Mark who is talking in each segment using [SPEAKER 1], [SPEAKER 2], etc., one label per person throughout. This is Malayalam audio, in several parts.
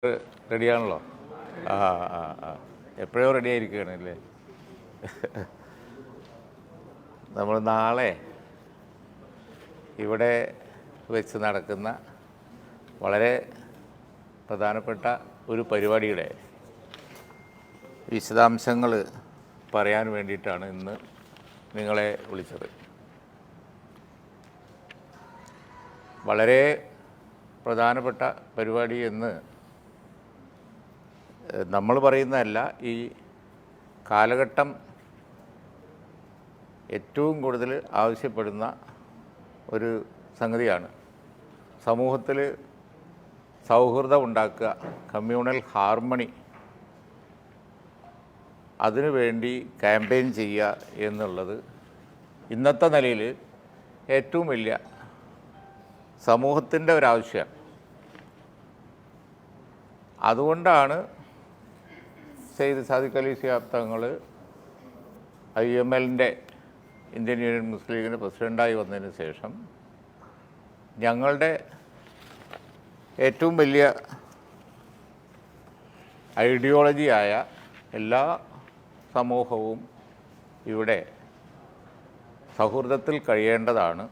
[SPEAKER 1] റെഡിയാണല്ലോ. ആ ആ ആ എപ്പോഴോ റെഡി ആയിരിക്കുകയാണ് അല്ലേ? നമ്മൾ നാളെ ഇവിടെ വെച്ച് നടക്കുന്ന വളരെ പ്രധാനപ്പെട്ട ഒരു പരിപാടിയുടെ വിശദാംശങ്ങൾ പറയാൻ വേണ്ടിയിട്ടാണ് ഇന്ന് നിങ്ങളെ വിളിച്ചത്. വളരെ പ്രധാനപ്പെട്ട പരിപാടി എന്ന് നമ്മൾ പറയുന്നതല്ല, ഈ കാലഘട്ടം ഏറ്റവും കൂടുതൽ ആവശ്യപ്പെടുന്ന ഒരു സംഗതിയാണ്. സമൂഹത്തിൽ സൗഹൃദം ഉണ്ടാക്കുക, കമ്മ്യൂണൽ ഹാർമണി, അതിനു വേണ്ടി ക്യാമ്പയിൻ ചെയ്യുക എന്നുള്ളത് ഇന്നത്തെ നിലയിൽ ഏറ്റവും വലിയ സമൂഹത്തിൻ്റെ ഒരാവശ്യമാണ്. അതുകൊണ്ടാണ് Syed Sadiq Ali Shihab Thangal IML Indian union മുസ്ലിം ലീഗിൻ്റെ പ്രസിഡൻ്റായി വന്നതിന് ശേഷം ഞങ്ങളുടെ ഏറ്റവും വലിയ ഐഡിയോളജിയായ എല്ലാ സമൂഹവും ഇവിടെ സൗഹൃദത്തിൽ കഴിയേണ്ടതാണ്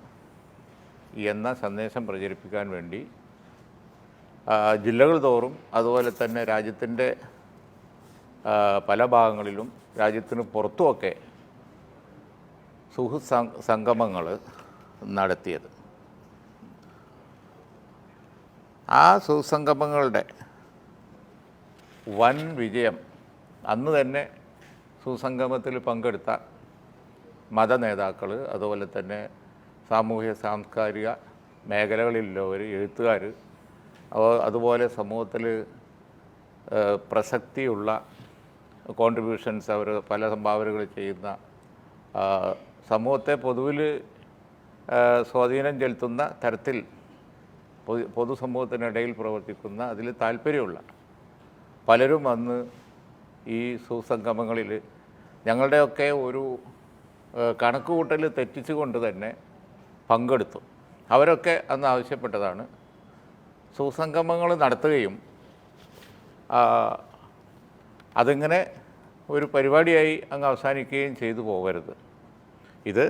[SPEAKER 1] എന്ന സന്ദേശം പ്രചരിപ്പിക്കാൻ വേണ്ടി ജില്ലകൾ തോറും, അതുപോലെ തന്നെ രാജ്യത്തിൻ്റെ പല ഭാഗങ്ങളിലും രാജ്യത്തിന് പുറത്തുമൊക്കെ സുഹൃത്ത് സംഗമങ്ങൾ നടത്തിയത്. ആ സുസംഗമങ്ങളുടെ വൻ വിജയം, അന്ന് തന്നെ സുസംഗമത്തിൽ പങ്കെടുത്ത മത നേതാക്കൾ, അതുപോലെ തന്നെ സാമൂഹ്യ സാംസ്കാരിക മേഖലകളിലുള്ളവർ, എഴുത്തുകാർ, അതുപോലെ സമൂഹത്തിൽ പ്രസക്തിയുള്ള കോൺട്രിബ്യൂഷൻസ്, അവർ പല സംഭാവനകൾ ചെയ്യുന്ന, സമൂഹത്തെ പൊതുവിൽ സ്വാധീനം ചെലുത്തുന്ന തരത്തിൽ പൊതുസമൂഹത്തിനിടയിൽ പ്രവർത്തിക്കുന്ന, അതിൽ താല്പര്യമുള്ള പലരും അന്ന് ഈ സുസംഗമങ്ങളിൽ ഞങ്ങളുടെയൊക്കെ ഒരു കണക്കുകൂട്ടൽ തെറ്റിച്ചുകൊണ്ട് തന്നെ പങ്കെടുത്തു. അവരൊക്കെ അന്ന് ആവശ്യപ്പെട്ടതാണ് സുസംഗമങ്ങൾ നടത്തുകയും അതിങ്ങനെ ഒരു പരിപാടിയായി അങ്ങ് അവസാനിക്കുകയും ചെയ്തു പോകരുത്. ഇത്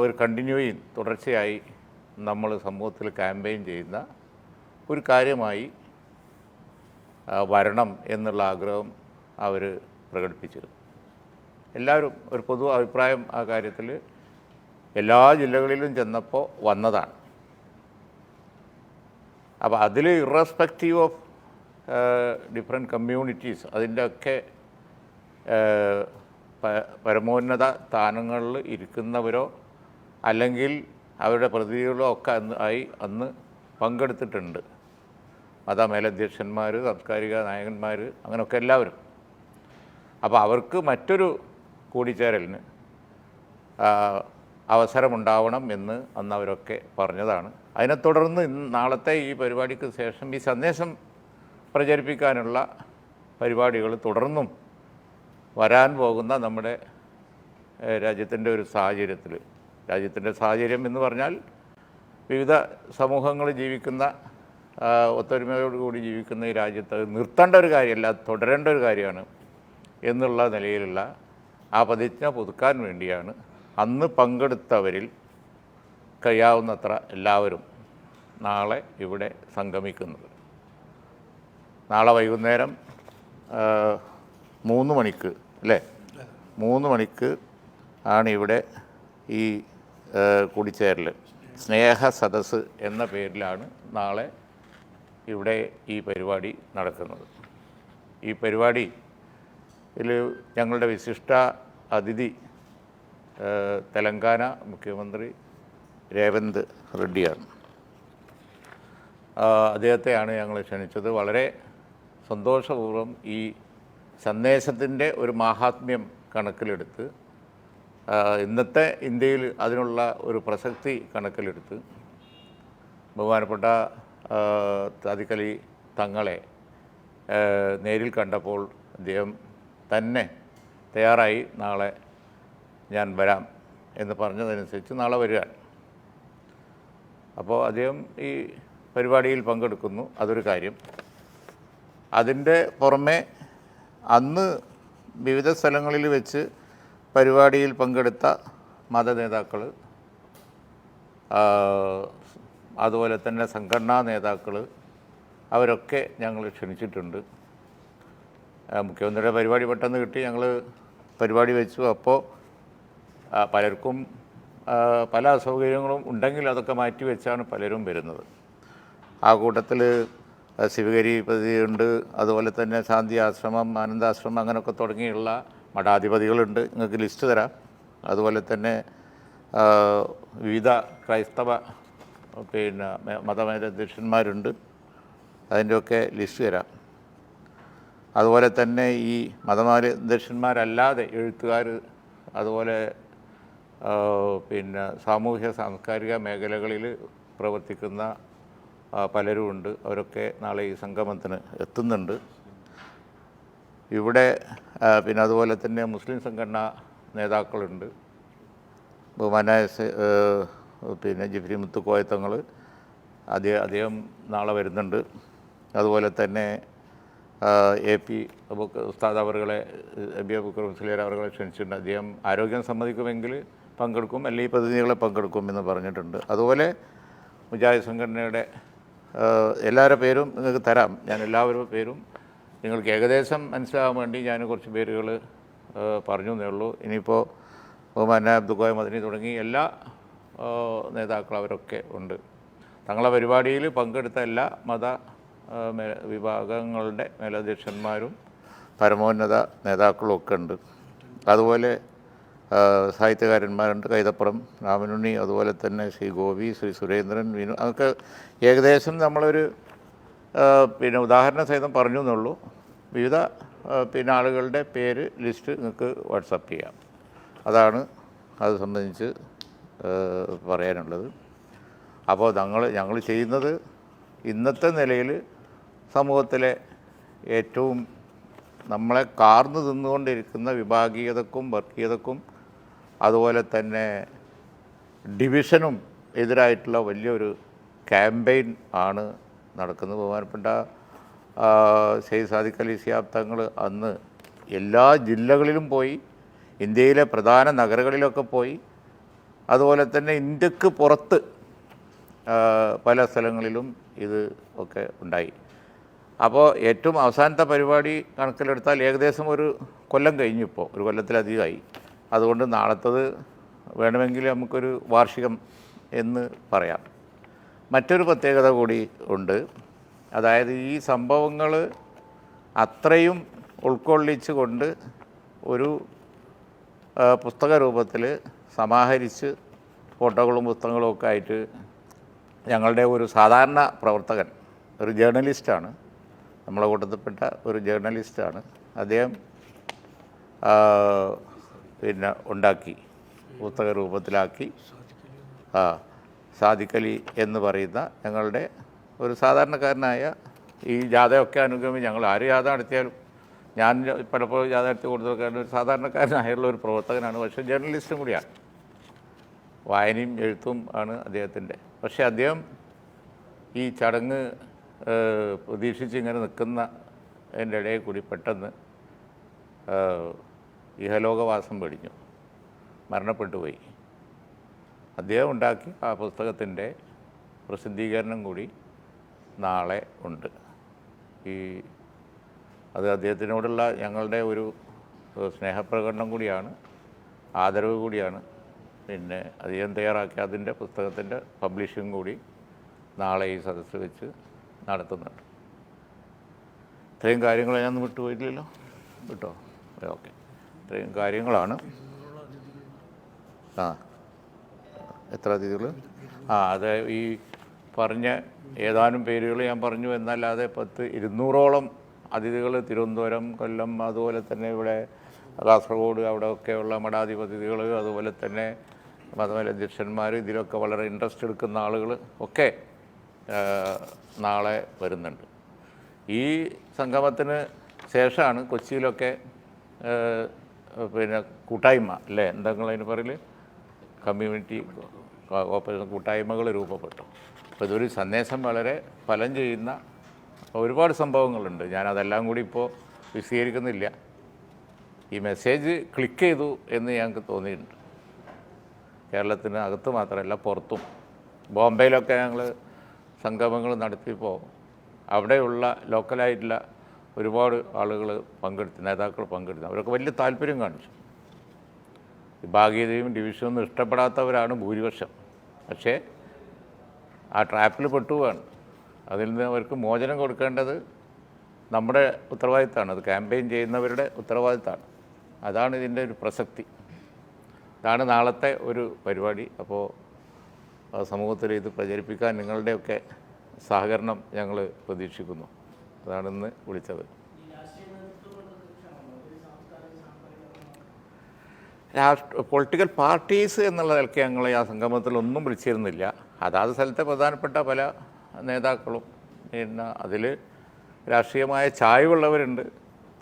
[SPEAKER 1] ഒരു കണ്ടിന്യൂയിങ്, തുടർച്ചയായി നമ്മൾ സമൂഹത്തിൽ ക്യാമ്പയിൻ ചെയ്യുന്ന ഒരു കാര്യമായി വരണം എന്നുള്ള ആഗ്രഹം അവർ പ്രകടിപ്പിച്ചിരുന്നു. എല്ലാവരും ഒരു പൊതു അഭിപ്രായം ആ കാര്യത്തിൽ എല്ലാ ജില്ലകളിലും ചെന്നപ്പോൾ വന്നതാണ്. അപ്പോൾ അതിൽ ഇറസ്പെക്റ്റീവ് ഓഫ് ഡിഫറെൻറ്റ് കമ്മ്യൂണിറ്റീസ്, അതിൻ്റെയൊക്കെ പരമോന്നത സ്ഥാനങ്ങളിൽ ഇരിക്കുന്നവരോ അല്ലെങ്കിൽ അവരുടെ പ്രതിനിധികളോ ഒക്കെ അന്ന് പങ്കെടുത്തിട്ടുണ്ട്. മതമേലധ്യക്ഷന്മാർ, സാംസ്കാരിക നായകന്മാർ, അങ്ങനെയൊക്കെ എല്ലാവരും. അപ്പോൾ അവർക്ക് മറ്റൊരു കൂടിച്ചേരലിന് അവസരമുണ്ടാവണം എന്ന് അന്ന് അവരൊക്കെ പറഞ്ഞതാണ്. അതിനെ തുടർന്ന് നാളത്തെ ഈ പരിപാടിക്ക് ശേഷം ഈ സന്ദേശം പ്രചരിപ്പിക്കാനുള്ള പരിപാടികൾ തുടർന്നും വരാൻ പോകുന്ന നമ്മുടെ രാജ്യത്തിൻ്റെ ഒരു സാഹചര്യത്തിൽ, രാജ്യത്തിൻ്റെ സാഹചര്യം എന്ന് പറഞ്ഞാൽ വിവിധ സമൂഹങ്ങൾ ജീവിക്കുന്ന, ഒത്തൊരുമയോടുകൂടി ജീവിക്കുന്ന ഈ രാജ്യത്ത് നിർത്തേണ്ട ഒരു കാര്യമല്ല, തുടരേണ്ട ഒരു കാര്യമാണ് എന്നുള്ള നിലയിലുള്ള ആ പ്രതിജ്ഞ പുതുക്കാൻ വേണ്ടിയാണ് അന്ന് പങ്കെടുത്തവരിൽ കഴിയാവുന്നത്ര എല്ലാവരും നാളെ ഇവിടെ സംഗമിക്കുന്നത്. നാളെ വൈകുന്നേരം 3 മണിക്ക് അല്ലേ, 3 മണിക്ക് ആണ് ഇവിടെ ഈ കൂടിച്ചേരൽ. സ്നേഹ സദസ്സ് എന്ന പേരിലാണ് നാളെ ഇവിടെ ഈ പരിപാടി നടക്കുന്നത്. ഈ പരിപാടിയിൽ ഞങ്ങളുടെ വിശിഷ്ട അതിഥി തെലങ്കാന മുഖ്യമന്ത്രി രേവന്ത് റെഡ്ഡിയാണ്. അദ്ദേഹത്തെയാണ് ഞങ്ങൾ ക്ഷണിച്ചത്. വളരെ സന്തോഷപൂർവ്വം ഈ സന്ദേശത്തിൻ്റെ ഒരു മാഹാത്മ്യം കണക്കിലെടുത്ത്, ഇന്നത്തെ ഇന്ത്യയിൽ അതിനുള്ള ഒരു പ്രസക്തി കണക്കിലെടുത്ത് ബഹുമാനപ്പെട്ട സാദിഖ് അലി തങ്ങളെ നേരിൽ കണ്ടപ്പോൾ അദ്ദേഹം തന്നെ തയ്യാറായി നാളെ ഞാൻ വരാം എന്ന് പറഞ്ഞതനുസരിച്ച് നാളെ വരികയാണ്. അപ്പോൾ അദ്ദേഹം ഈ പരിപാടിയിൽ പങ്കെടുക്കുന്നു, അതൊരു കാര്യം. അതിൻ്റെ പുറമെ അന്ന് വിവിധ സ്ഥലങ്ങളിൽ വെച്ച് പരിപാടിയിൽ പങ്കെടുത്ത മതനേതാക്കൾ, അതുപോലെ തന്നെ സംഘടനാ നേതാക്കൾ, അവരൊക്കെ ഞങ്ങൾ ക്ഷണിച്ചിട്ടുണ്ട്. മുഖ്യമന്ത്രിയുടെ പരിപാടി പെട്ടെന്ന് കിട്ടി, ഞങ്ങൾ പരിപാടി വെച്ചു. അപ്പോൾ പലർക്കും പല അസൗകര്യങ്ങളും ഉണ്ടെങ്കിൽ അതൊക്കെ മാറ്റി വെച്ചാണ് പലരും വരുന്നത്. ആ കൂട്ടത്തിൽ ശിവഗിരി പദ്ധതിയുണ്ട്, അതുപോലെ തന്നെ ശാന്തി ആശ്രമം, ആനന്ദാശ്രമം, അങ്ങനെയൊക്കെ തുടങ്ങിയുള്ള മഠാധിപതികളുണ്ട്. നിങ്ങൾക്ക് ലിസ്റ്റ് തരാം. അതുപോലെ തന്നെ വിവിധ ക്രൈസ്തവ മതമേലധ്യക്ഷന്മാരുണ്ട്, അതിൻ്റെയൊക്കെ ലിസ്റ്റ് തരാം. അതുപോലെ തന്നെ ഈ മതമേലധ്യക്ഷന്മാരല്ലാതെ എഴുത്തുകാർ, അതുപോലെ സാമൂഹ്യ സാംസ്കാരിക മേഖലകളിൽ പ്രവർത്തിക്കുന്ന പലരുമുണ്ട്. അവരൊക്കെ നാളെ ഈ സംഗമത്തിന് എത്തുന്നുണ്ട്. ഇവിടെ അതുപോലെ തന്നെ മുസ്ലിം സംഘടനാ നേതാക്കളുണ്ട്. ബഹുമാനായ ജിഫ്രി മുത്തുക്കോയ തങ്ങൾ, അദ്ദേഹം നാളെ വരുന്നുണ്ട്. അതുപോലെ തന്നെ AP ഉസ്താദ് അവറുകളെ, എബി അബൂബക്കർ മുസ്ലിയാർ അവറുകളെ ക്ഷണിച്ചിട്ടുണ്ട്. അദ്ദേഹം ആരോഗ്യം സമ്മതിക്കുമെങ്കിൽ പങ്കെടുക്കും, അല്ലെങ്കിൽ ഈ പ്രതിനിധികളെ പങ്കെടുക്കും എന്ന് പറഞ്ഞിട്ടുണ്ട്. അതുപോലെ മുജാഹിദ് സംഘടനയുടെ എല്ലാവരുടെ പേരും നിങ്ങൾക്ക് തരാം. ഞാൻ എല്ലാവരുടെ പേരും നിങ്ങൾക്ക് ഏകദേശം മനസ്സിലാകാൻ വേണ്ടി ഞാൻ കുറച്ച് പേരുകൾ പറഞ്ഞു എന്നേ ഉള്ളൂ. ഇനിയിപ്പോൾ ബഹുമാന അബ്ദുൽ മദനി തുടങ്ങി എല്ലാ നേതാക്കളും അവരൊക്കെ ഉണ്ട്. തങ്ങളുടെ പരിപാടിയിൽ പങ്കെടുത്ത എല്ലാ മത വിഭാഗങ്ങളുടെ മേലധ്യക്ഷന്മാരും പരമോന്നത നേതാക്കളും ഒക്കെ ഉണ്ട്. അതുപോലെ സാഹിത്യകാരന്മാരുണ്ട്, കൈതപ്പുറം രാമനുണ്ണി, അതുപോലെ തന്നെ ശ്രീ ഗോപി, ശ്രീ സുരേന്ദ്രൻ, വിനു, അതൊക്കെ ഏകദേശം നമ്മളൊരു ഉദാഹരണ സഹിതം പറഞ്ഞു എന്നുള്ളൂ. വിവിധ ആളുകളുടെ പേര് ലിസ്റ്റ് നിങ്ങൾക്ക് വാട്സപ്പ് ചെയ്യാം. അതാണ് അത് സംബന്ധിച്ച് പറയാനുള്ളത്. അപ്പോൾ ഞങ്ങൾ ചെയ്യുന്നത് ഇന്നത്തെ നിലയിൽ സമൂഹത്തിലെ ഏറ്റവും നമ്മളെ കാർന്നു തിന്നുകൊണ്ടിരിക്കുന്ന വിഭാഗീയതക്കും വർഗീയതക്കും അതുപോലെ തന്നെ ഡിവിഷനും എതിരായിട്ടുള്ള വലിയൊരു ക്യാമ്പയിൻ ആണ് നടക്കുന്നത്. ബഹുമാനപ്പെട്ട ഷെയ്ഖ് സാദിഖ് അലി ശിഹാബ് തങ്ങൾ അന്ന് എല്ലാ ജില്ലകളിലും പോയി, ഇന്ത്യയിലെ പ്രധാന നഗരങ്ങളിലൊക്കെ പോയി, അതുപോലെ തന്നെ ഇന്ത്യക്ക് പുറത്ത് പല സ്ഥലങ്ങളിലും ഇത് ഒക്കെ ഉണ്ടായി. അപ്പോൾ ഏറ്റവും അവസാനത്തെ പരിപാടി കണക്കിലെടുത്താൽ ഏകദേശം ഒരു കൊല്ലം കഴിഞ്ഞിപ്പോൾ, ഒരു കൊല്ലത്തിലധികമായി. അതുകൊണ്ട് നാളത്തത് വേണമെങ്കിൽ നമുക്കൊരു വാർഷികം എന്ന് പറയാം. മറ്റൊരു പ്രത്യേകത കൂടി ഉണ്ട്. അതായത് ഈ സംഭവങ്ങൾ അത്രയും ഉൾക്കൊള്ളിച്ച് കൊണ്ട് ഒരു പുസ്തക രൂപത്തിൽ സമാഹരിച്ച് ഫോട്ടോകളും പുസ്തകങ്ങളും ഒക്കെ ആയിട്ട് ഞങ്ങളുടെ ഒരു സാധാരണ പ്രവർത്തകൻ, ഒരു ജേർണലിസ്റ്റാണ്, നമ്മളെ കൂട്ടത്തിൽപ്പെട്ട ഒരു ജേർണലിസ്റ്റാണ്, അദ്ദേഹം ഉണ്ടാക്കി, പുസ്തക രൂപത്തിലാക്കി. സാദിഖ് അലി എന്ന് പറയുന്ന ഞങ്ങളുടെ ഒരു സാധാരണക്കാരനായ, ഈ ജാഥയൊക്കെ അനുഗമിച്ച് ഞങ്ങൾ ആര് ജാഥ നടത്തിയാലും, ഞാൻ പലപ്പോഴും ജാഥ നടത്തി കൊടുത്തക്കാരൻ ഒരു സാധാരണക്കാരനായുള്ള ഒരു പ്രവർത്തകനാണ്, പക്ഷേ ജേർണലിസ്റ്റും കൂടിയാണ്. വായനയും എഴുത്തും ആണ് അദ്ദേഹത്തിൻ്റെ. പക്ഷേ അദ്ദേഹം ഈ ചടങ്ങ് പ്രതീക്ഷിച്ച് ഇങ്ങനെ നിൽക്കുന്ന എൻ്റെ ഇടയിൽ കൂടി പെട്ടെന്ന് ഇഹലോകവാസം വെടിഞ്ഞു, മരണപ്പെട്ടു പോയി. അദ്ദേഹം ഉണ്ടാക്കി ആ പുസ്തകത്തിൻ്റെ പ്രസിദ്ധീകരണം കൂടി നാളെ ഉണ്ട്. അത് അദ്ദേഹത്തിനോടുള്ള ഞങ്ങളുടെ ഒരു സ്നേഹപ്രകടനം കൂടിയാണ്, ആദരവ് കൂടിയാണ്. പിന്നെ അദ്ദേഹം തയ്യാറാക്കിയ അതിൻ്റെ പുസ്തകത്തിൻ്റെ പബ്ലിഷിംഗ് കൂടി നാളെ ഈ സദസ്സ് വെച്ച് നടത്തുന്നുണ്ട്. ഇത്രയും കാര്യങ്ങൾ ഞാൻ വിട്ടുപോയിട്ടില്ലല്ലോ, വിട്ടോ? ഓക്കെ, ഇത്രയും കാര്യങ്ങളാണ്. എത്ര അതിഥികൾ? അത് ഈ പറഞ്ഞ ഏതാനും പേരുകൾ ഞാൻ പറഞ്ഞു എന്നല്ലാതെ 200ഓളം അതിഥികൾ തിരുവനന്തപുരം, കൊല്ലം, അതുപോലെ തന്നെ ഇവിടെ കാസർഗോഡ് അവിടെയൊക്കെയുള്ള മഠാധിപതികൾ, അതുപോലെ തന്നെ മതമേലധ്യക്ഷന്മാർ, ഇതിലൊക്കെ വളരെ ഇൻട്രസ്റ്റ് എടുക്കുന്ന ആളുകൾ ഒക്കെ നാളെ വരുന്നുണ്ട്. ഈ സംഗമത്തിന് ശേഷമാണ് കൊച്ചിയിലൊക്കെ കൂട്ടായ്മ അല്ലേ, എന്തെങ്കിലും പറയൽ, കമ്മ്യൂണിറ്റി ഓപ്പറേഷൻ കൂട്ടായ്മകൾ രൂപപ്പെട്ടു. അപ്പോൾ ഇതൊരു സന്ദേശം വളരെ ഫലം ചെയ്യുന്ന ഒരുപാട് സംഭവങ്ങളുണ്ട്. ഞാനതെല്ലാം കൂടി ഇപ്പോൾ വിശദീകരിക്കുന്നില്ല. ഈ മെസ്സേജ് ക്ലിക്ക് ചെയ്തു എന്ന് ഞങ്ങൾക്ക് തോന്നിയിട്ടുണ്ട്. കേരളത്തിന് അകത്ത് മാത്രമല്ല പുറത്തും. ബോംബെയിലൊക്കെ ഞങ്ങൾ സംഗമങ്ങൾ നടത്തിയപ്പോൾ അവിടെയുള്ള ലോക്കലായിട്ടുള്ള ഒരുപാട് ആളുകൾ നേതാക്കൾ പങ്കെടുത്തു. അവരൊക്കെ വലിയ താല്പര്യം കാണിച്ചു. ഭാഗീയതയും ഡിവിഷനൊന്നും ഇഷ്ടപ്പെടാത്തവരാണ് ഭൂരിപക്ഷം. പക്ഷേ ആ ട്രാപ്പിൽ പെട്ടുപോവാണ്. അതിൽ നിന്ന് അവർക്ക് മോചനം കൊടുക്കേണ്ടത് നമ്മുടെ ഉത്തരവാദിത്തമാണ്. അത് ക്യാമ്പയിൻ ചെയ്യുന്നവരുടെ ഉത്തരവാദിത്തമാണ്. അതാണ് ഇതിൻ്റെ ഒരു പ്രസക്തി. ഇതാണ് നാളത്തെ ഒരു പരിപാടി. അപ്പോൾ സമൂഹത്തിൽ ഇത് പ്രചരിപ്പിക്കാൻ നിങ്ങളുടെയൊക്കെ സഹകരണം ഞങ്ങൾ പ്രതീക്ഷിക്കുന്നു. അതാണ് ഇന്ന് വിളിച്ചത്. പൊളിറ്റിക്കൽ പാർട്ടീസ് എന്നുള്ള നിലയ്ക്ക് ഞങ്ങൾ ആ സംഗമത്തിലൊന്നും വിളിച്ചിരുന്നില്ല. അതാത് സ്ഥലത്തെ പ്രധാനപ്പെട്ട പല നേതാക്കളും പിന്നെ അതിൽ രാഷ്ട്രീയമായ ചായ്വുള്ളവരുണ്ട്,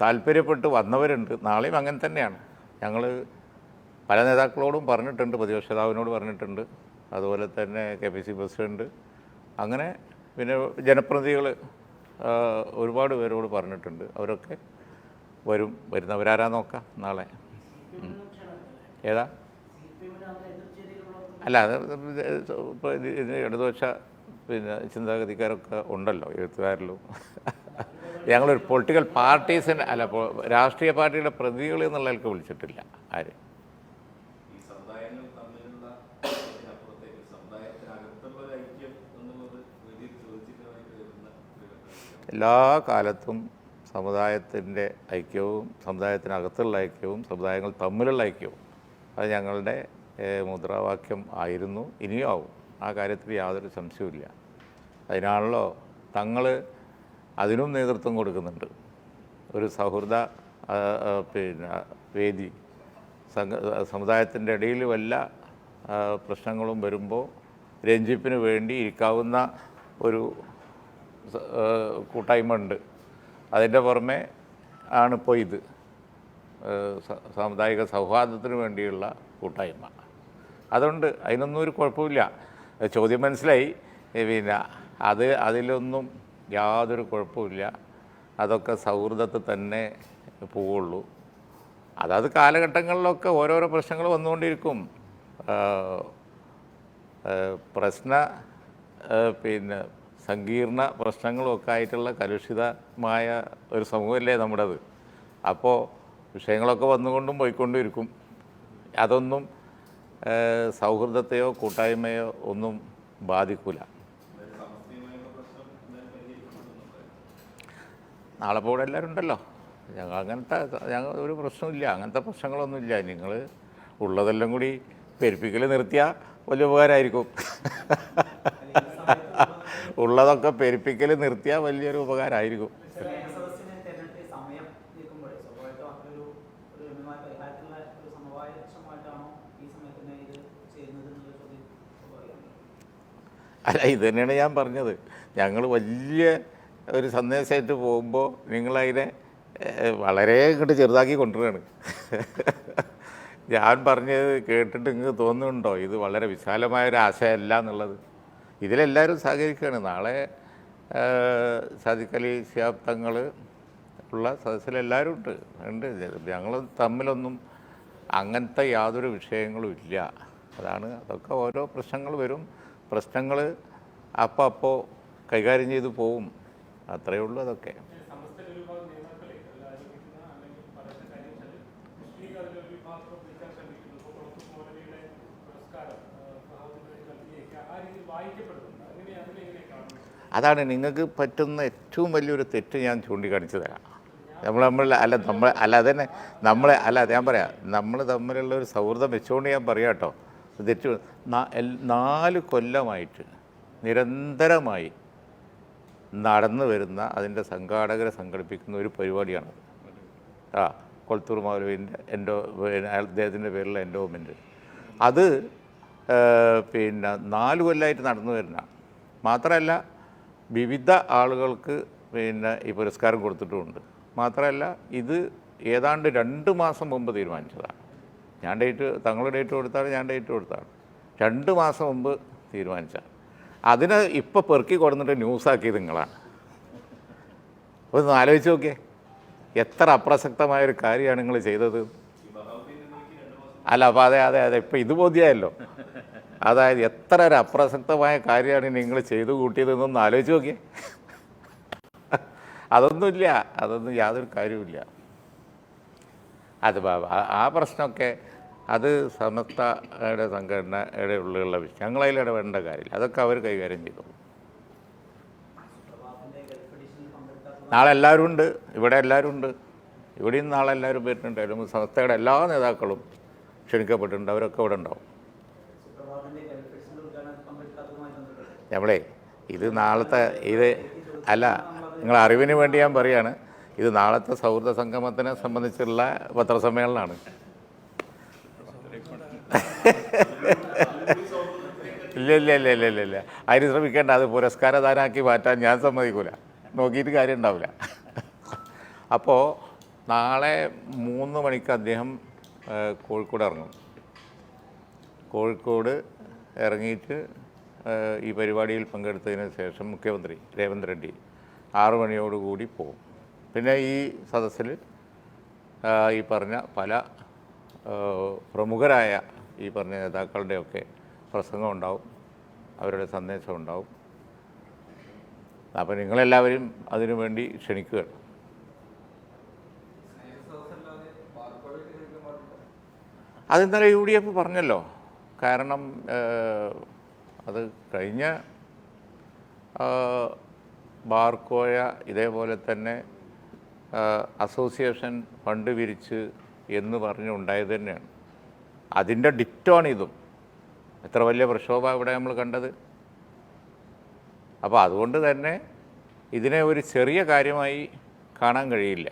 [SPEAKER 1] താല്പര്യപ്പെട്ട് വന്നവരുണ്ട്. നാളെയും അങ്ങനെ തന്നെയാണ്. ഞങ്ങൾ പല നേതാക്കളോടും പറഞ്ഞിട്ടുണ്ട്, പ്രതിപക്ഷ നേതാവിനോട് പറഞ്ഞിട്ടുണ്ട്, അതുപോലെ തന്നെ KPC പ്രസിഡൻറ്റ്, അങ്ങനെ പിന്നെ ജനപ്രതിനിധികൾ ഒരുപാട് പേരോട് പറഞ്ഞിട്ടുണ്ട്. അവരൊക്കെ വരുന്നവരാരാ നോക്കാം നാളെ. ഏതാ? അല്ല, അത് ഇപ്പോൾ ഇത് ഇടതുപക്ഷ പിന്നെ ചിന്താഗതിക്കാരൊക്കെ ഉണ്ടല്ലോ, എഴുത്തുകാരിലും. ഞങ്ങളൊരു പൊളിറ്റിക്കൽ പാർട്ടീസിന് അല്ല, രാഷ്ട്രീയ പാർട്ടിയുടെ പ്രതികൾ എന്നുള്ളതൊക്കെ വിളിച്ചിട്ടില്ല ആര്. എല്ലാ കാലത്തും സമുദായത്തിൻ്റെ ഐക്യവും സമുദായത്തിനകത്തുള്ള ഐക്യവും സമുദായങ്ങൾ തമ്മിലുള്ള ഐക്യവും അത് ഞങ്ങളുടെ മുദ്രാവാക്യം ആയിരുന്നു, ഇനിയും ആവും. ആ കാര്യത്തിൽ യാതൊരു സംശയവുമില്ല. അതിനാണല്ലോ തങ്ങൾ അതിനും നേതൃത്വം കൊടുക്കുന്നുണ്ട്. ഒരു സൗഹൃദ പിന്നെ വേദി സമുദായത്തിൻ്റെ ഇടയിൽ വല്ല പ്രശ്നങ്ങളും വരുമ്പോൾ രഞ്ജിപ്പിന് വേണ്ടി ഇരിക്കാവുന്ന ഒരു കൂട്ടായ്മ ഉണ്ട്. അതിൻ്റെ പുറമെ ആണിപ്പോൾ ഇത് സാമുദായിക സൗഹാർദ്ദത്തിന് വേണ്ടിയുള്ള കൂട്ടായ്മ. അതുകൊണ്ട് അതിനൊന്നും ഒരു കുഴപ്പമില്ല. ചോദ്യം മനസ്സിലായി. പിന്നെ അതിലൊന്നും യാതൊരു കുഴപ്പമില്ല. അതൊക്കെ സൗഹൃദത്തിൽ തന്നെ പോവുള്ളൂ. അതാത് കാലഘട്ടങ്ങളിലൊക്കെ ഓരോരോ പ്രശ്നങ്ങൾ വന്നുകൊണ്ടിരിക്കും. പിന്നെ സങ്കീർണ പ്രശ്നങ്ങളുമൊക്കെ ആയിട്ടുള്ള കലുഷിതമായ ഒരു സമൂഹമല്ലേ നമ്മുടേത്. അപ്പോൾ വിഷയങ്ങളൊക്കെ വന്നുകൊണ്ടും പോയിക്കൊണ്ടും ഇരിക്കും. അതൊന്നും സൗഹൃദത്തെയോ കൂട്ടായ്മയോ ഒന്നും ബാധിക്കില്ല. നാളെ ഇപ്പോൾ ഇവിടെ എല്ലാവരും ഉണ്ടല്ലോ. ഞങ്ങൾ ഒരു പ്രശ്നമില്ല, അങ്ങനത്തെ പ്രശ്നങ്ങളൊന്നുമില്ല. നിങ്ങൾ ഉള്ളതെല്ലാം കൂടി പെരുപ്പിക്കൽ നിർത്തിയാൽ വലിയ ഉപകാരമായിരിക്കും. ഉള്ളതൊക്കെ പെരുപ്പിക്കൽ നിർത്തിയാൽ വലിയൊരു ഉപകാരമായിരിക്കും. അല്ല, ഇത് തന്നെയാണ് ഞാൻ പറഞ്ഞത്. ഞങ്ങൾ വലിയ ഒരു സന്ദേശമായിട്ട് പോകുമ്പോൾ നിങ്ങളതിനെ വളരെ ഇങ്ങോട്ട് ചെറുതാക്കി കൊണ്ടുവരികയാണ്. ഞാൻ പറഞ്ഞത് കേട്ടിട്ട് നിങ്ങൾക്ക് തോന്നുന്നുണ്ടോ ഇത് വളരെ വിശാലമായൊരു ആശയമല്ല എന്നുള്ളത്? ഇതിലെല്ലാവരും സഹകരിക്കുകയാണ്. നാളെ സാദിഖ് അലി ശിഹാബ് തങ്ങൾ ഉള്ള സദസ്സിലെല്ലാവരും ഉണ്ട്. ഞങ്ങൾ തമ്മിലൊന്നും അങ്ങനത്തെ യാതൊരു വിഷയങ്ങളും ഇല്ല. അതൊക്കെ ഓരോ പ്രശ്നങ്ങൾ വരും. പ്രശ്നങ്ങൾ അപ്പോൾ കൈകാര്യം ചെയ്ത് പോവും. അത്രയേ ഉള്ളൂ. അതൊക്കെ അതാണ് നിങ്ങൾക്ക് പറ്റുന്ന ഏറ്റവും വലിയൊരു തെറ്റ് ഞാൻ ചൂണ്ടിക്കാണിച്ചു തരാം. അതന്നെ ഞാൻ പറയാം, നമ്മൾ തമ്മിലുള്ള ഒരു സൗഹൃദം വെച്ചുകൊണ്ട് ഞാൻ പറയാം കേട്ടോ. തെറ്റ് 4 കൊല്ലമായിട്ട് നിരന്തരമായി നടന്നു വരുന്ന അതിൻ്റെ സംഘാടകർ സംഘടിപ്പിക്കുന്ന ഒരു പരിപാടിയാണ്. കൊളത്തൂർ മൗലവിൻ്റെ അദ്ദേഹത്തിൻ്റെ പേരിലുള്ള എൻഡോമെൻറ്റ്. അത് പിന്നെ 4 കൊല്ലമായിട്ട് നടന്നു വരുന്ന മാത്രമല്ല വിവിധ ആളുകൾക്ക് പിന്നെ ഈ പുരസ്കാരം കൊടുത്തിട്ടുമുണ്ട്. മാത്രമല്ല ഇത് ഏതാണ്ട് 2 മാസം മുമ്പ് തീരുമാനിച്ചതാണ്. തങ്ങൾ ഡേറ്റ് കൊടുത്താണ്, ഞാൻ ഡേറ്റ് കൊടുത്താണ്. 2 മാസം മുമ്പ് തീരുമാനിച്ചാണ്. അതിനെ ഇപ്പോൾ പെറുക്കി കൊടുത്തിട്ട് ന്യൂസാക്കിയത് നിങ്ങളാണ്. ഒന്ന് ആലോചിച്ച് നോക്കിയേ, എത്ര അപ്രസക്തമായൊരു കാര്യമാണ് നിങ്ങൾ ചെയ്തത്. അല്ല, അപ്പോൾ അതെ അതെ അതെ ഇപ്പം ഇത് ബോധ്യമായല്ലോ. അതായത് എത്ര ഒരു അപ്രസക്തമായ കാര്യമാണ് നിങ്ങൾ ചെയ്തു കൂട്ടിയതെന്നൊന്ന് ആലോചിച്ച് നോക്കിയേ. അതൊന്നുമില്ല, അതൊന്നും യാതൊരു കാര്യവുമില്ല. അത് ആ പ്രശ്നമൊക്കെ അത് സമസ്തയുടെ സംഘടനയുടെ ഉള്ളിലുള്ള വിഷയം, ഞങ്ങളതിൽ ഇടപെടേണ്ട കാര്യമില്ല. അതൊക്കെ അവർ കൈകാര്യം ചെയ്തു. നാളെ എല്ലാവരും ഉണ്ട്, ഇവിടെ എല്ലാവരും ഉണ്ട്. ഇവിടെയും നാളെ എല്ലാവരും വരുന്നുണ്ട്. അതിലും സംസ്ഥയുടെ എല്ലാ നേതാക്കളും ക്ഷണിക്കപ്പെട്ടിട്ടുണ്ട്. അവരൊക്കെ ഇവിടെ ഉണ്ടാവും. നമ്മളെ ഇത് നാളത്തെ ഇത് അല്ല, നിങ്ങൾ അറിവിന് വേണ്ടി ഞാൻ പറയുകയാണ്, ഇത് നാളത്തെ സൗഹൃദ സംഗമത്തിനെ സംബന്ധിച്ചുള്ള പത്രസമ്മേളനമാണ്. ഇല്ല ഇല്ല ഇല്ല ഇല്ല ഇല്ല ഇല്ല അതിന് ശ്രമിക്കേണ്ട. അത് പുരസ്കാരദാനാക്കി മാറ്റാൻ ഞാൻ സമ്മതിക്കില്ല. നോക്കിയിട്ട് കാര്യം ഉണ്ടാവില്ല. അപ്പോൾ നാളെ 3 മണിക്ക് അദ്ദേഹം കോഴിക്കോട് ഇറങ്ങും. കോഴിക്കോട് ഇറങ്ങിയിട്ട് ഈ പരിപാടിയിൽ പങ്കെടുത്തതിന് ശേഷം മുഖ്യമന്ത്രി രേവന്ത് റെഡ്ഡി 6 മണിയോടുകൂടി പോകും. പിന്നെ ഈ സദസ്സിൽ ഈ പറഞ്ഞ പല പ്രമുഖരായ ഈ പറഞ്ഞ നേതാക്കളുടെയൊക്കെ പ്രസംഗം ഉണ്ടാവും, അവരുടെ സന്ദേശം ഉണ്ടാവും. അപ്പോൾ നിങ്ങളെല്ലാവരും അതിനു വേണ്ടി ക്ഷണിക്കുകയാണ്. അതിന്നലെ UDF പറഞ്ഞല്ലോ. കാരണം അത് കഴിഞ്ഞ ബാർക്കോഴ ഇതേപോലെ തന്നെ അസോസിയേഷൻ ഫണ്ട് പിരിച്ച് എന്ന് പറഞ്ഞുണ്ടായത് തന്നെയാണ്. അതിൻ്റെ ഡിക്റ്റാണ് ഇതും. എത്ര വലിയ പ്രക്ഷോഭം ഇവിടെ നമ്മൾ കണ്ടത്. അപ്പോൾ അതുകൊണ്ട് തന്നെ ഇതിനെ ഒരു ചെറിയ കാര്യമായി കാണാൻ കഴിയില്ല.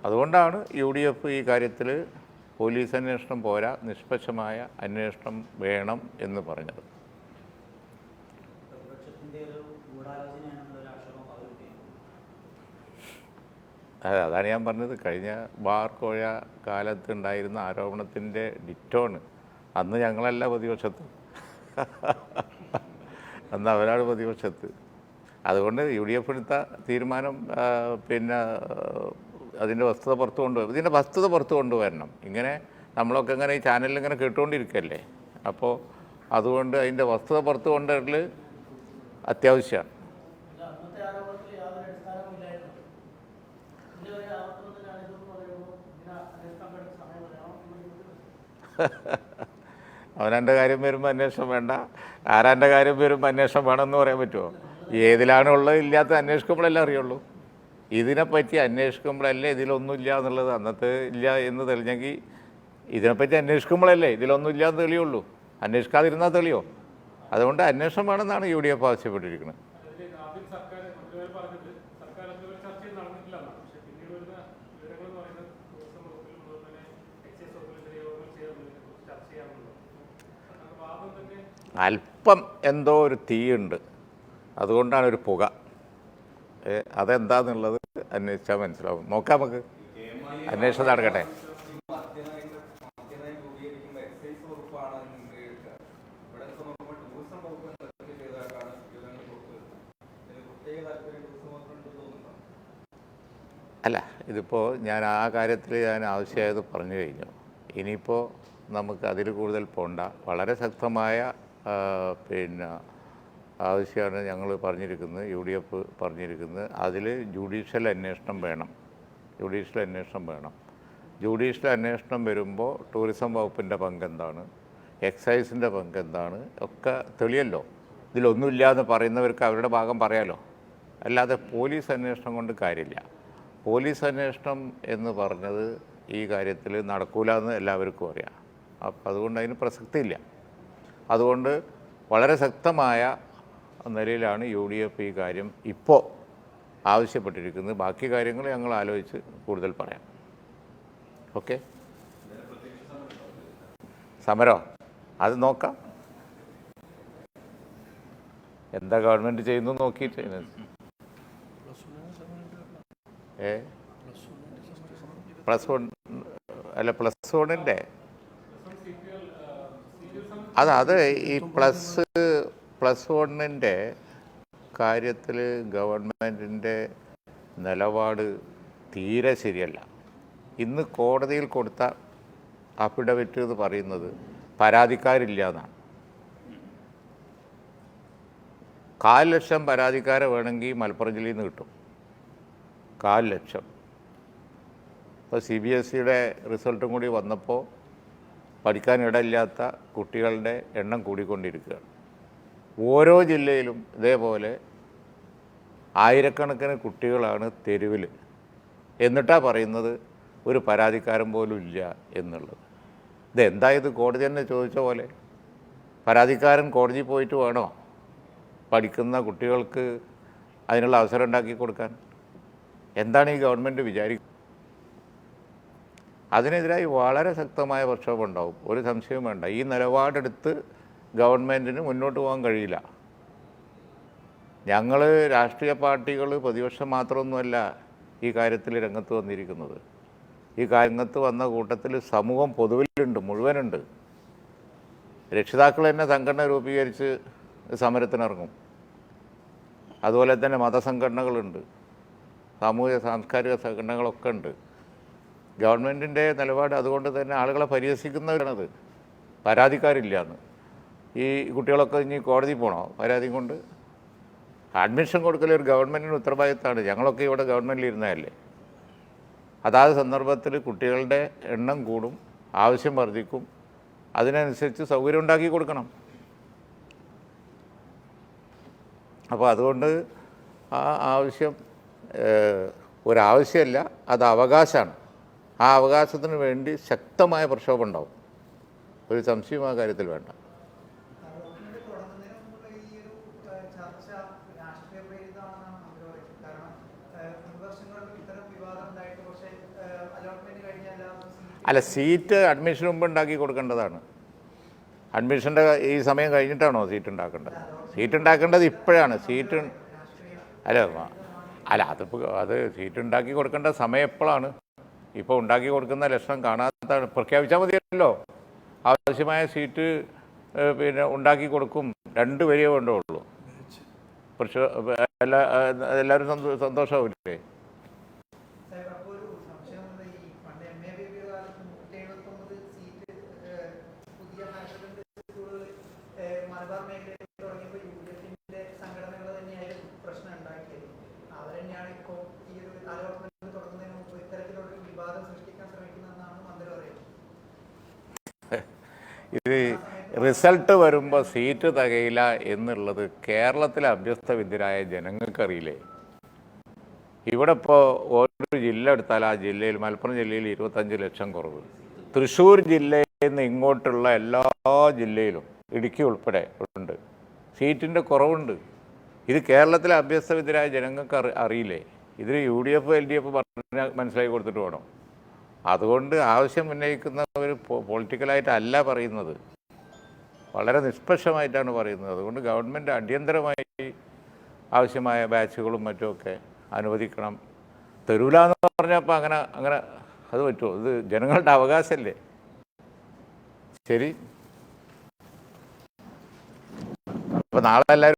[SPEAKER 1] അതുകൊണ്ടാണ് UDF ഈ കാര്യത്തിൽ പോലീസ് അന്വേഷണം പോരാ, നിഷ്പക്ഷമായ അന്വേഷണം വേണം എന്ന് പറഞ്ഞത്. അതാണ് ഞാൻ പറഞ്ഞത്. കഴിഞ്ഞ ബാർക്കോഴ കാലത്ത് ഉണ്ടായിരുന്ന ആരോപണത്തിൻ്റെ ഡിറ്റോണ്. അന്ന് ഞങ്ങളല്ല പ്രതിപക്ഷത്ത്, അന്ന് അവരാണ് പ്രതിപക്ഷത്ത്. അതുകൊണ്ട് UDF എടുത്ത തീരുമാനം പിന്നെ അതിൻ്റെ വസ്തുത പുറത്തു കൊണ്ടുവരും. ഇതിൻ്റെ വസ്തുത പുറത്തു കൊണ്ടുവരണം. ഇങ്ങനെ നമ്മളൊക്കെ ഇങ്ങനെ ഈ ചാനലിൽ ഇങ്ങനെ കേട്ടുകൊണ്ടിരിക്കുകയല്ലേ. അപ്പോൾ അതുകൊണ്ട് അതിൻ്റെ വസ്തുത പുറത്തു കൊണ്ടുവരൽ അത്യാവശ്യമാണ്. അവനൻ്റെ കാര്യം വരുമ്പോൾ അന്വേഷണം വേണ്ട, ആരാൻ്റെ കാര്യം വരുമ്പോൾ അന്വേഷണം വേണമെന്ന് പറയാൻ പറ്റുമോ? ഏതിലാണുള്ളത് ഇല്ലാത്ത അന്വേഷിക്കുമ്പോഴല്ലേ അറിയുള്ളൂ. ഇതിനെപ്പറ്റി അന്വേഷിക്കുമ്പോഴല്ലേ ഇതിലൊന്നുമില്ല എന്നുള്ളത്. അന്നത്തെ ഇല്ല എന്ന് തെളിഞ്ഞെങ്കിൽ ഇതിനെപ്പറ്റി അന്വേഷിക്കുമ്പോഴല്ലേ ഇതിലൊന്നുമില്ല എന്ന് തെളിയുള്ളൂ. അന്വേഷിക്കാതിരുന്നാൽ തെളിയോ? അതുകൊണ്ട് അന്വേഷണം വേണമെന്നാണ് UDF ആവശ്യപ്പെട്ടിരിക്കുന്നത്. അല്പം എന്തോ ഒരു തീയുണ്ട്, അതുകൊണ്ടാണ് ഒരു പുക. അതെന്താന്നുള്ളത് അന്വേഷിച്ചാൽ മനസ്സിലാവും. നോക്കാം, നമുക്ക് അന്വേഷണം നടക്കട്ടെ. അല്ല, ഇതിപ്പോൾ ഞാൻ ആ കാര്യത്തിൽ ഞാൻ ആവശ്യമായത് പറഞ്ഞു കഴിഞ്ഞു. ഇനിയിപ്പോൾ നമുക്ക് അതിൽ കൂടുതൽ പോണ്ട. വളരെ ശക്തമായ പിന്നെ ആവശ്യമാണ് ഞങ്ങൾ പറഞ്ഞിരിക്കുന്നത്, UDF പറഞ്ഞിരിക്കുന്നത്. അതിൽ ജുഡീഷ്യൽ അന്വേഷണം വേണം. ജുഡീഷ്യൽ അന്വേഷണം വേണം. ജുഡീഷ്യൽ അന്വേഷണം വരുമ്പോൾ ടൂറിസം വകുപ്പിൻ്റെ പങ്കെന്താണ്, എക്സൈസിൻ്റെ പങ്കെന്താണ് ഒക്കെ തെളിയല്ലോ. ഇതിലൊന്നുമില്ലാന്ന് പറയുന്നവർക്ക് അവരുടെ ഭാഗം പറയാലോ. അല്ലാതെ പോലീസ് അന്വേഷണം കൊണ്ട് കാര്യമില്ല. പോലീസ് അന്വേഷണം എന്ന് പറഞ്ഞത് ഈ കാര്യത്തിൽ നടക്കൂല എന്ന് എല്ലാവർക്കും അറിയാം. അപ്പം അതുകൊണ്ട് അതിന് പ്രസക്തിയില്ല. അതുകൊണ്ട് വളരെ ശക്തമായ നിലയിലാണ് UDF ഈ കാര്യം ഇപ്പോൾ ആവശ്യപ്പെട്ടിരിക്കുന്നത്. ബാക്കി കാര്യങ്ങൾ ഞങ്ങൾ ആലോചിച്ച് കൂടുതൽ പറയാം. ഓക്കെ, സമരോ അത് നോക്കാം. എന്താ ഗവൺമെൻറ് ചെയ്യുന്നു നോക്കിയിട്ട്. +1 അല്ല, +1ൻ്റെ അത് ഈ +1ൻ്റെ കാര്യത്തിൽ ഗവൺമെൻറ്റിൻ്റെ നിലപാട് തീരെ ശരിയല്ല. ഇന്ന് കോടതിയിൽ കൊടുത്ത അഫിഡവിറ്റ് എന്ന് പറയുന്നത് പരാതിക്കാരില്ല എന്നാണ്. 1,000,000 പരാതിക്കാരെ വേണമെങ്കിൽ മലപ്പുറം ജില്ലയിൽ നിന്ന് കിട്ടും. 1,000,000. ഇപ്പോൾ CBSEയുടെ റിസൾട്ടും കൂടി വന്നപ്പോൾ പഠിക്കാനിടയില്ലാത്ത കുട്ടികളുടെ എണ്ണം കൂടിക്കൊണ്ടിരിക്കുകയാണ്. ഓരോ ജില്ലയിലും ഇതേപോലെ ആയിരക്കണക്കിന് കുട്ടികളാണ് തെരുവിൽ. എന്നിട്ടാണ് പറയുന്നത് ഒരു പരാതിക്കാരൻ പോലും ഇല്ല എന്നുള്ളത്. ഇതെന്തായത്? കോടതി തന്നെ ചോദിച്ച പോലെ പരാതിക്കാരൻ കോടതിയിൽ പോയിട്ട് വേണോ പഠിക്കുന്ന കുട്ടികൾക്ക് അതിനുള്ള അവസരം ഉണ്ടാക്കി കൊടുക്കാൻ? എന്താണ് ഈ ഗവൺമെൻറ് വിചാരിക്കുന്നത്? അതിനെതിരായി വളരെ ശക്തമായ പ്രക്ഷോഭം ഉണ്ടാവും, ഒരു സംശയവും വേണ്ട. ഈ നിലപാടെടുത്ത് ഗവൺമെൻറ്റിന് മുന്നോട്ട് പോകാൻ കഴിയില്ല. ഞങ്ങൾ രാഷ്ട്രീയ പാർട്ടികൾ പ്രതിപക്ഷം മാത്രമൊന്നുമല്ല ഈ കാര്യത്തിൽ രംഗത്ത് വന്നിരിക്കുന്നത്. ഈ രംഗത്ത് വന്ന കൂട്ടത്തിൽ സമൂഹം പൊതുവിലുണ്ട്, മുഴുവനുണ്ട്. രക്ഷിതാക്കൾ തന്നെ സംഘടന രൂപീകരിച്ച് സമരത്തിനിറങ്ങും. അതുപോലെ തന്നെ മതസംഘടനകളുണ്ട്, സാമൂഹിക സാംസ്കാരിക സംഘടനകളൊക്കെ ഉണ്ട്. ഗവൺമെൻറ്റിൻ്റെ നിലപാട് അതുകൊണ്ട് തന്നെ ആളുകളെ പരിഹസിക്കുന്നവരാണത്. പരാതിക്കാരില്ല എന്ന്. ഈ കുട്ടികളൊക്കെ ഇനി കോടതി പോകണോ പരാതി കൊണ്ട്? അഡ്മിഷൻ കൊടുക്കൽ ഒരു ഗവൺമെൻറ്റിന് ഉത്തരവാദിത്തമാണ്. ഞങ്ങളൊക്കെ ഇവിടെ ഗവൺമെൻറ്റിൽ ഇരുന്നതല്ലേ. അതാത് സന്ദർഭത്തിൽ കുട്ടികളുടെ എണ്ണം കൂടും, ആവശ്യം വർദ്ധിക്കും, അതിനനുസരിച്ച് സൗകര്യം ഉണ്ടാക്കി കൊടുക്കണം. അപ്പോൾ അതുകൊണ്ട് ആ ആവശ്യം ഒരാവശ്യമല്ല, അത് അവകാശമാണ്. ആ അവകാശത്തിന് വേണ്ടി ശക്തമായ പ്രക്ഷോഭം ഉണ്ടാവും, ഒരു സംശയം ആ കാര്യത്തിൽ വേണ്ട. അല്ല, സീറ്റ് അഡ്മിഷന് മുമ്പ് ഉണ്ടാക്കി കൊടുക്കേണ്ടതാണ്. അഡ്മിഷൻ്റെ ഈ സമയം കഴിഞ്ഞിട്ടാണോ സീറ്റ് ഉണ്ടാക്കേണ്ടത്? സീറ്റ് ഉണ്ടാക്കേണ്ടത് ഇപ്പോഴാണ്. സീറ്റ് അല്ല അതിപ്പോൾ അത് സീറ്റ് ഉണ്ടാക്കി കൊടുക്കേണ്ട സമയം എപ്പോഴാണ്? ഇപ്പോൾ ഉണ്ടാക്കി കൊടുക്കുന്ന ലക്ഷണം കാണാത്താണ്. പ്രഖ്യാപിച്ചാൽ മതിയല്ലോ. ആവശ്യമായ സീറ്റ് പിന്നെ ഉണ്ടാക്കി കൊടുക്കും. 2 വരികയേ വേണ്ടുള്ളൂ. പക്ഷേ എല്ലാവരും സന്തോഷമാവില്ലേ? ഇത് റിസൾട്ട് വരുമ്പോൾ സീറ്റ് തികയില്ല എന്നുള്ളത് കേരളത്തിലെ അഭ്യസ്തവിദ്യരായ ജനങ്ങൾക്കറിയില്ലേ? ഇവിടെ ഇപ്പോൾ ഓരോ ജില്ല എടുത്താൽ ആ ജില്ലയിൽ, മലപ്പുറം ജില്ലയിൽ 25 ലക്ഷം കുറവ്. തൃശ്ശൂർ ജില്ലയിൽ നിന്ന് ഇങ്ങോട്ടുള്ള എല്ലാ ജില്ലയിലും, ഇടുക്കി ഉൾപ്പെടെ ഉണ്ട്, സീറ്റിൻ്റെ കുറവുണ്ട്. ഇത് കേരളത്തിലെ അഭ്യസ്തവിദ്യരായ ജനങ്ങൾക്ക് അറിയില്ലേ? ഇതിൽ UDF LDF പറഞ്ഞ് മനസ്സിലാക്കി കൊടുത്തിട്ട് വേണം. അതുകൊണ്ട് ആവശ്യം ഉന്നയിക്കുന്നവർ പൊളിറ്റിക്കലായിട്ടല്ല പറയുന്നത്, വളരെ നിഷ്പക്ഷമായിട്ടാണ് പറയുന്നത്. അതുകൊണ്ട് ഗവൺമെൻറ് അടിയന്തരമായി ആവശ്യമായ ബാച്ചുകളും മറ്റുമൊക്കെ അനുവദിക്കണം. തരൂലെന്ന് പറഞ്ഞപ്പോൾ അങ്ങനെ അത് പറ്റുമോ? ഇത് ജനങ്ങളുടെ അവകാശമല്ലേ? ശരി, അപ്പോൾ നാളെ എല്ലാവരും